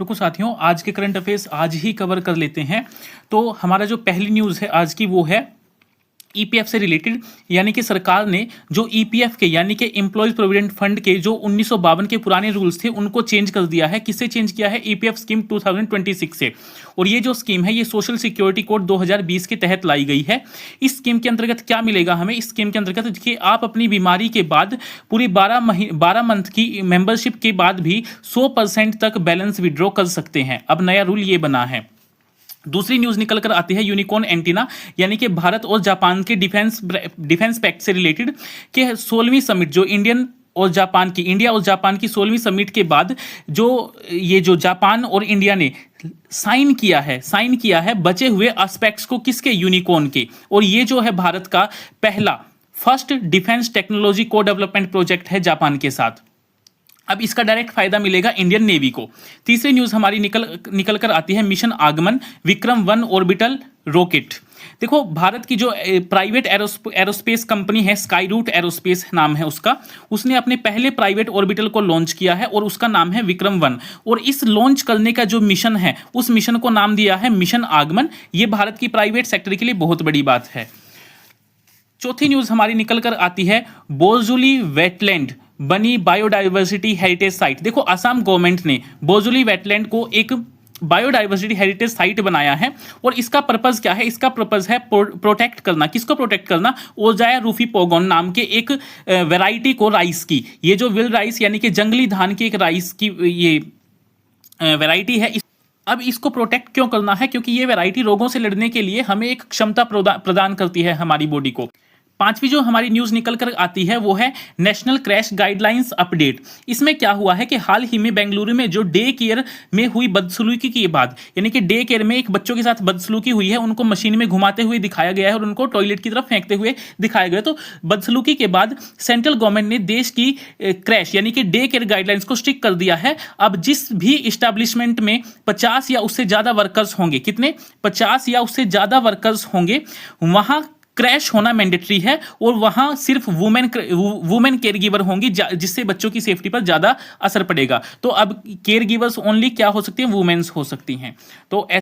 रुको साथियों, आज के करंट अफेयर्स आज ही कवर कर लेते हैं। तो हमारा जो पहली न्यूज़ है आज की वो है ईपीएफ से रिलेटेड, यानी कि सरकार ने जो ईपीएफ के यानी कि एम्प्लॉयज प्रोविडेंट फंड के जो 1952 के पुराने रूल्स थे उनको चेंज कर दिया है। किससे चेंज किया है? ईपीएफ स्कीम 2026 से। और ये जो स्कीम है ये सोशल सिक्योरिटी कोड 2020 के तहत लाई गई है। इस स्कीम के अंतर्गत क्या मिलेगा हमें? इस स्कीम के अंतर्गत देखिए, आप अपनी बीमारी के बाद पूरी 12 मंथ की मेंबरशिप के बाद भी 100% तक बैलेंस विड्रॉ कर सकते हैं। अब नया रूल ये बना है। दूसरी न्यूज निकल कर आती है यूनिकॉर्न एंटीना, यानी कि भारत और जापान के डिफेंस पैक्ट से रिलेटेड के 16वीं समिट जो इंडिया और जापान की 16वीं समिट के बाद जो जापान और इंडिया ने साइन किया है बचे हुए एस्पेक्ट्स को, किसके? यूनिकॉर्न के। और ये जो है भारत का पहला फर्स्ट डिफेंस टेक्नोलॉजी को डेवलपमेंट प्रोजेक्ट है जापान के साथ। अब इसका डायरेक्ट फायदा मिलेगा इंडियन नेवी को। तीसरी न्यूज हमारी निकल कर आती है मिशन आगमन विक्रम-1 ऑर्बिटल रॉकेट। देखो, भारत की जो प्राइवेट एरोस्पेस कंपनी है, स्काई रूट एरोस्पेस नाम है उसका, उसने अपने पहले प्राइवेट ऑर्बिटल को लॉन्च किया है और उसका नाम है विक्रम-1। और इस लॉन्च करने का जो मिशन है उस मिशन को नाम दिया है मिशन आगमन। ये भारत की प्राइवेट सेक्टर के लिए बहुत बड़ी बात है। चौथी न्यूज हमारी निकल कर आती है बोजुली वेटलैंड बनी बायोडाइवर्सिटी हेरिटेज साइट। देखो, असम गवर्नमेंट ने बोजुली वेटलैंड को एक बायोडाइवर्सिटी हेरिटेज साइट बनाया है और इसका पर्पस क्या है? इसका पर्पस है प्रोटेक्ट करना। किसको प्रोटेक्ट करना? ओजाया रूफी पोगोन नाम के एक वैरायटी को, राइस की। ये जो विल राइस यानी कि जंगली धान की एक राइस की ये वैरायटी है। अब इसको प्रोटेक्ट क्यों करना है? क्योंकि ये वैरायटी रोगों से लड़ने के लिए हमें एक क्षमता प्रदान करती है हमारी बॉडी को। पांचवी जो हमारी न्यूज निकल कर आती है वो है नेशनल क्रैश गाइडलाइंस अपडेट। इसमें क्या हुआ है कि हाल ही में बेंगलुरु में जो डे केयर में हुई बदसलूकी के बाद, यानी कि डे केयर में एक बच्चों के साथ बदसलूकी हुई है, उनको मशीन में घुमाते हुए दिखाया गया है और उनको टॉयलेट की तरफ फेंकते हुए दिखाया गया। तो बदसलूकी के बाद सेंट्रल गवर्नमेंट ने देश की क्रैश यानी कि डे केयर गाइडलाइंस को स्ट्रिक्ट कर दिया है। अब जिस भी इस्टेब्लिशमेंट में 50 या उससे ज्यादा वर्कर्स होंगे, कितने? 50 या उससे ज्यादा वर्कर्स होंगे, वहां क्रैश होना मैंडेटरी है और वहां सिर्फ वुमेन केयर गिवर होंगी, जिससे बच्चों की सेफ्टी पर ज्यादा असर पड़ेगा। तो अब केयर गिवर्स ओनली क्या हो सकती हैं? वुमेन्स हो सकती हैं। तो